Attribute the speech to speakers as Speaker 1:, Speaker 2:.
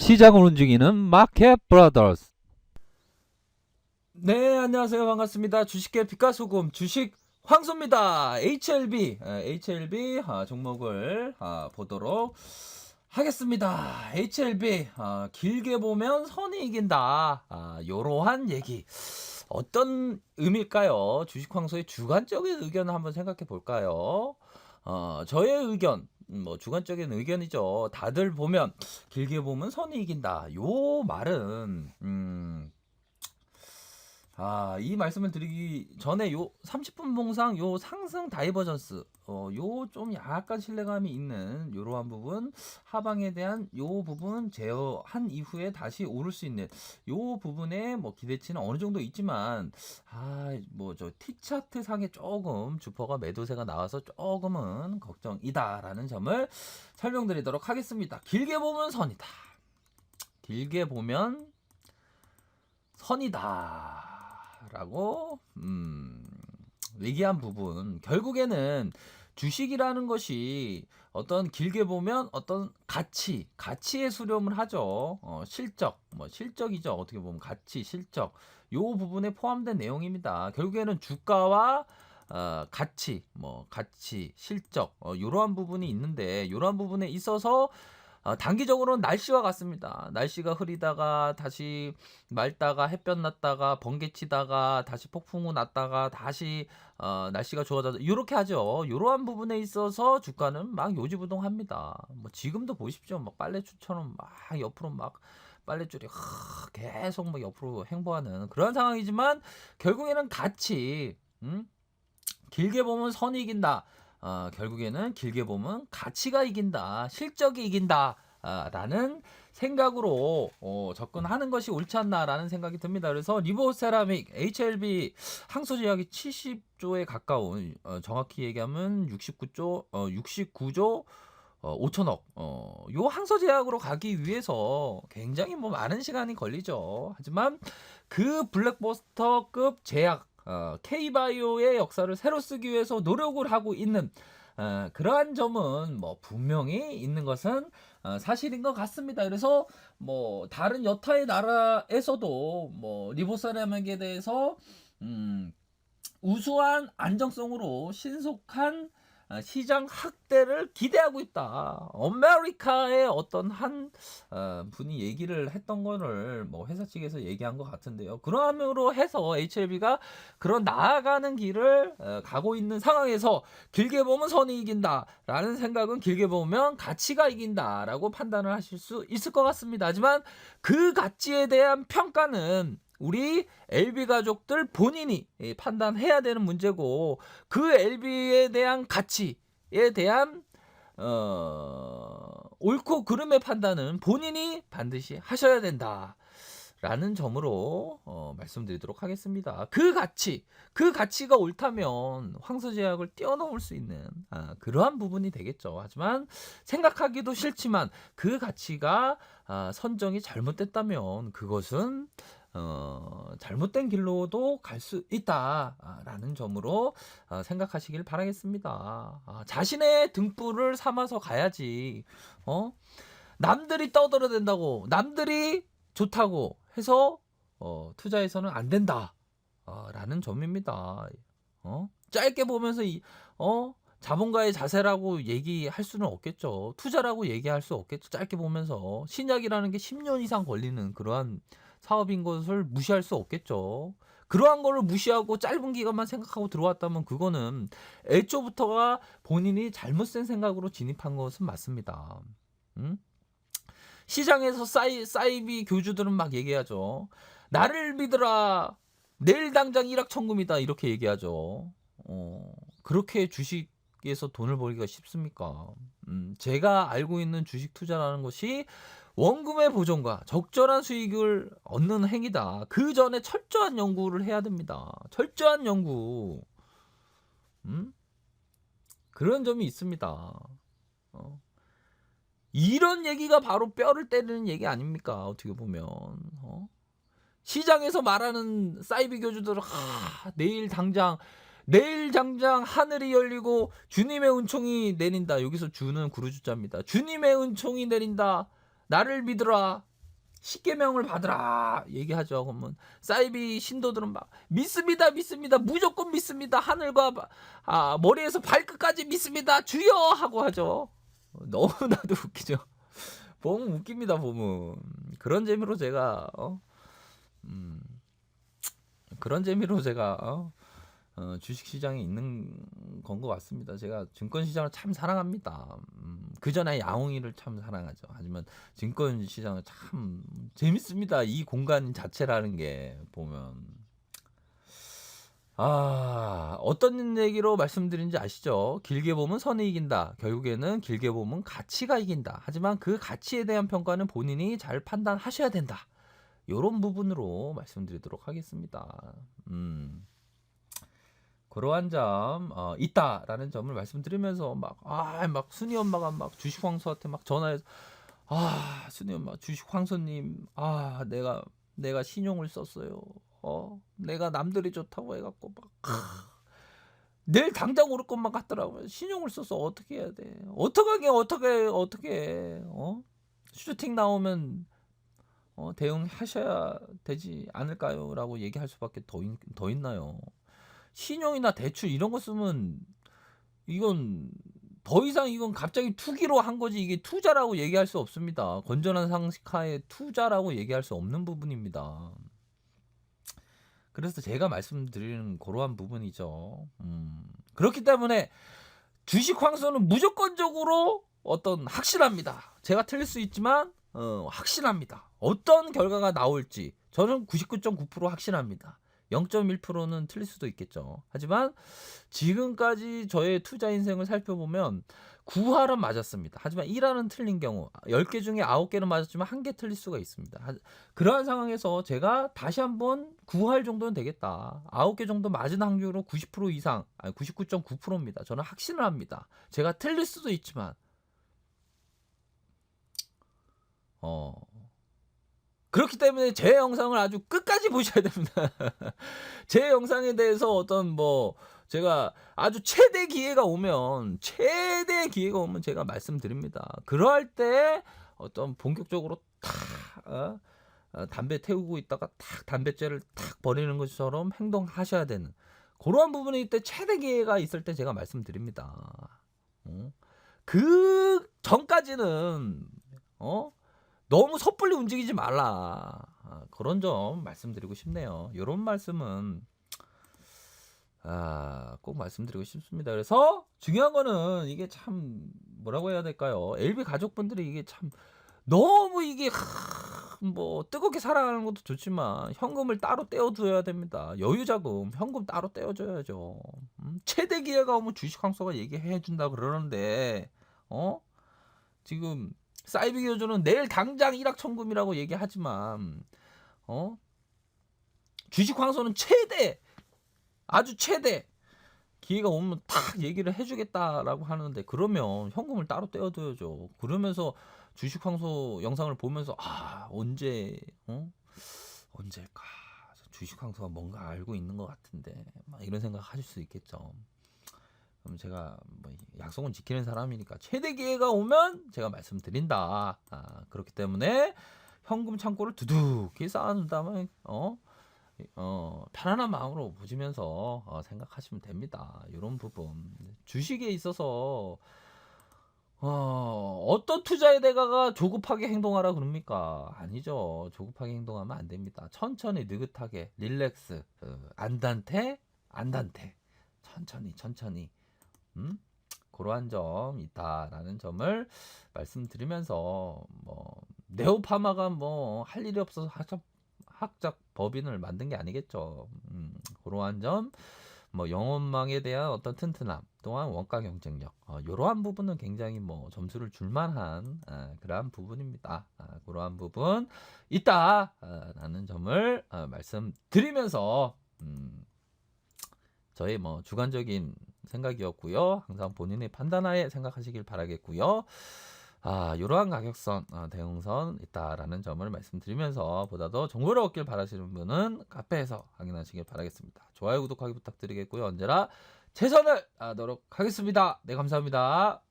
Speaker 1: 시장을 움직이는 마켓 브라더스.
Speaker 2: 네, 안녕하세요. 반갑습니다. 주식계 빛과소금 주식 황소입니다. HLB 종목을 보도록 하겠습니다. HLB 길게 보면 선이 이긴다. 요러한 얘기. 어떤 의미일까요? 주식 황소의 주관적인 의견을 한번 생각해 볼까요? 저의 의견, 주관적인 의견이죠. 다들 보면 길게 보면 선이 이긴다. 요 말은 이 말씀을 드리기 전에 요 30분 봉상 요 상승 다이버전스 요 좀 약간 신뢰감이 있는 요러한 부분, 하방에 대한 요 부분 제어한 이후에 다시 오를 수 있는 요 부분에 기대치는 어느 정도 있지만 저 T차트 상에 조금 주퍼가 매도세가 나와서 조금은 걱정이다라는 점을 설명드리도록 하겠습니다. 길게 보면 선이다. 길게 보면 선이다. 라고 얘기한 부분, 결국에는 주식이라는 것이 어떤 길게 보면 어떤 가치에 수렴을 하죠. 실적, 실적이죠. 어떻게 보면 가치, 실적 요 부분에 포함된 내용입니다. 결국에는 주가와 가치, 실적 이러한 부분이 있는데, 이러한 부분에 있어서 단기적으로는 날씨와 같습니다. 날씨가 흐리다가 다시 맑다가 햇볕 났다가 번개치다가 다시 폭풍우 났다가 다시 날씨가 좋아져서 이렇게 하죠. 이러한 부분에 있어서 주가는 막 요지부동합니다. 지금도 보십시오. 막 빨래줄처럼 막 옆으로 막 빨래줄이 계속 옆으로 행보하는 그런 상황이지만, 결국에는 길게 보면 선이 이긴다. 결국에는 길게 보면 가치가 이긴다. 실적이 이긴다. 라는 생각으로 접근하는 것이 옳지 않나라는 생각이 듭니다. 그래서 리보세라믹 HLB 항소제약이 70조에 가까운, 정확히 얘기하면 69조 5천억 요 항소제약으로 가기 위해서 굉장히 많은 시간이 걸리죠. 하지만 그 블랙버스터급 제약 K바이오의 역사를 새로 쓰기 위해서 노력을 하고 있는 그러한 점은 분명히 있는 것은 사실인 것 같습니다. 그래서 다른 여타의 나라에서도 리보세라믹에 대해서 우수한 안정성으로 신속한 시장 확대를 기대하고 있다. 아메리카의 어떤 한 분이 얘기를 했던 거를 회사 측에서 얘기한 것 같은데요. 그러함으로 해서 HLB가 그런 나아가는 길을 가고 있는 상황에서 길게 보면 선이 이긴다라는 생각은 길게 보면 가치가 이긴다라고 판단을 하실 수 있을 것 같습니다. 하지만 그 가치에 대한 평가는 우리 LB 가족들 본인이 판단해야 되는 문제고, 그 LB에 대한 가치에 대한 옳고 그름의 판단은 본인이 반드시 하셔야 된다 라는 점으로 말씀드리도록 하겠습니다. 그 가치가 옳다면 황소제약을 뛰어넘을 수 있는 그러한 부분이 되겠죠. 하지만 생각하기도 싫지만 그 가치가 선정이 잘못됐다면 그것은 잘못된 길로도 갈 수 있다라는 점으로 생각하시길 바라겠습니다. 자신의 등불을 삼아서 가야지. 남들이 떠들어댄다고, 남들이 좋다고 해서 투자해서는 안 된다. 라는 점입니다. 짧게 보면서 자본가의 자세라고 얘기할 수는 없겠죠. 투자라고 얘기할 수 없겠죠. 짧게 보면서 신약이라는 게 10년 이상 걸리는 그러한 사업인 것을 무시할 수 없겠죠. 그러한 거를 무시하고 짧은 기간만 생각하고 들어왔다면 그거는 애초부터가 본인이 잘못된 생각으로 진입한 것은 맞습니다. 시장에서 사이비 교주들은 막 얘기하죠. 나를 믿으라. 내일 당장 일확천금이다. 이렇게 얘기하죠. 그렇게 주식에서 돈을 벌기가 쉽습니까? 제가 알고 있는 주식 투자라는 것이 원금의 보존과 적절한 수익을 얻는 행위다. 그 전에 철저한 연구를 해야 됩니다. 철저한 연구. 그런 점이 있습니다. 이런 얘기가 바로 뼈를 때리는 얘기 아닙니까? 어떻게 보면. 시장에서 말하는 사이비 교주들은 내일 당장 하늘이 열리고 주님의 은총이 내린다. 여기서 주는 구루주자입니다. 주님의 은총이 내린다. 나를 믿으라. 십계명을 받으라 얘기하죠. 그러면 사이비 신도들은 막 믿습니다, 믿습니다, 무조건 믿습니다, 하늘과 머리에서 발끝까지 믿습니다, 주여 하고 하죠. 너무나도 웃기죠. 보면 웃깁니다. 보면 그런 재미로 제가 그런 재미로 제가 주식시장에 있는 건 것 같습니다. 제가 증권시장을 참 사랑합니다. 그 전에 양홍이를 참 사랑하죠. 하지만 증권시장은 참 재밌습니다. 이 공간 자체라는 게 보면 어떤 얘기로 말씀드린지 아시죠? 길게 보면 선이 이긴다. 결국에는 길게 보면 가치가 이긴다. 하지만 그 가치에 대한 평가는 본인이 잘 판단하셔야 된다. 이런 부분으로 말씀드리도록 하겠습니다. 그러한 점 있다라는 점을 말씀드리면서 막 순이 엄마가 막 주식 황소한테 막 전화해서 순이 엄마 주식 황소님 내가 신용을 썼어요. 내가 남들이 좋다고 해갖고 내일 당장 오를 것만 같더라고요. 신용을 써서 어떻게 해야 돼? 어떻게 해? 슈팅 나오면 대응하셔야 되지 않을까요? 라고 얘기할 수밖에 더 있나요? 신용이나 대출 이런 거 쓰면 이건 더 이상 이건 갑자기 투기로 한 거지 이게 투자라고 얘기할 수 없습니다. 건전한 상식하에 투자라고 얘기할 수 없는 부분입니다. 그래서 제가 말씀드리는 그러한 부분이죠. 그렇기 때문에 주식 황소는 무조건적으로 확실합니다. 제가 틀릴 수 있지만 확실합니다. 어떤 결과가 나올지 저는 99.9% 확실합니다. 0.1%는 틀릴 수도 있겠죠. 하지만 지금까지 저의 투자 인생을 살펴보면 9할은 맞았습니다. 하지만 1할은 틀린 경우 10개 중에 9개는 맞았지만 1개 틀릴 수가 있습니다. 그러한 상황에서 제가 다시 한번 9할 정도는 되겠다. 9개 정도 맞은 확률로 90% 이상 99.9%입니다. 저는 확신을 합니다. 제가 틀릴 수도 있지만 그렇기 때문에 제 영상을 아주 끝까지 보셔야 됩니다. 제 영상에 대해서 제가 아주 최대 기회가 오면 제가 말씀드립니다. 그럴 때 본격적으로 담배 태우고 있다가 담배째를 버리는 것처럼 행동하셔야 되는 그러한 부분이 이때 최대 기회가 있을 때 제가 말씀드립니다. 그 전까지는 너무 섣불리 움직이지 말라. 그런 점 말씀드리고 싶네요. 이런 말씀은 꼭 말씀드리고 싶습니다. 그래서 중요한 거는 이게 참 뭐라고 해야 될까요? LB 가족분들이 이게 참 너무 이게 뜨겁게 사랑하는 것도 좋지만 현금을 따로 떼어줘야 됩니다. 여유자금 현금 따로 떼어줘야죠. 최대 기회가 오면 주식 황소가 얘기해 준다 그러는데 지금 사이비 교주는 내일 당장 일확천금이라고 얘기하지만 주식 황소는 아주 최대 기회가 오면 딱 얘기를 해주겠다라고 하는데 그러면 현금을 따로 떼어둬야죠. 그러면서 주식 황소 영상을 보면서 언제일까 주식 황소가 뭔가 알고 있는 것 같은데 이런 생각 하실 수 있겠죠. 그럼 제가 약속은 지키는 사람이니까 최대 기회가 오면 제가 말씀드린다. 그렇기 때문에 현금 창고를 두둑히 쌓아놓은 다음에 편안한 마음으로 보시면서 생각하시면 됩니다. 이런 부분 주식에 있어서 어떤 투자에 대가가 조급하게 행동하라 그럽니까? 아니죠. 조급하게 행동하면 안 됩니다. 천천히 느긋하게 릴렉스 안단테 천천히 그러한 점 있다라는 점을 말씀드리면서 네오파마가 할 일이 없어서 학적 법인을 만든 게 아니겠죠. 그러한 점 영업망에 대한 어떤 튼튼함 또한 원가 경쟁력 이러한 부분은 굉장히 점수를 줄만한 그러한 부분입니다. 그러한 부분 있다라는 점을 말씀드리면서 저의 주관적인 생각이었고요. 항상 본인의 판단하에 생각하시길 바라겠고요. 이러한 가격선, 대응선 있다라는 점을 말씀드리면서 보다 더 정보를 얻길 바라시는 분은 카페에서 확인하시길 바라겠습니다. 좋아요, 구독하기 부탁드리겠고요. 언제나 최선을 다하도록 하겠습니다. 네, 감사합니다.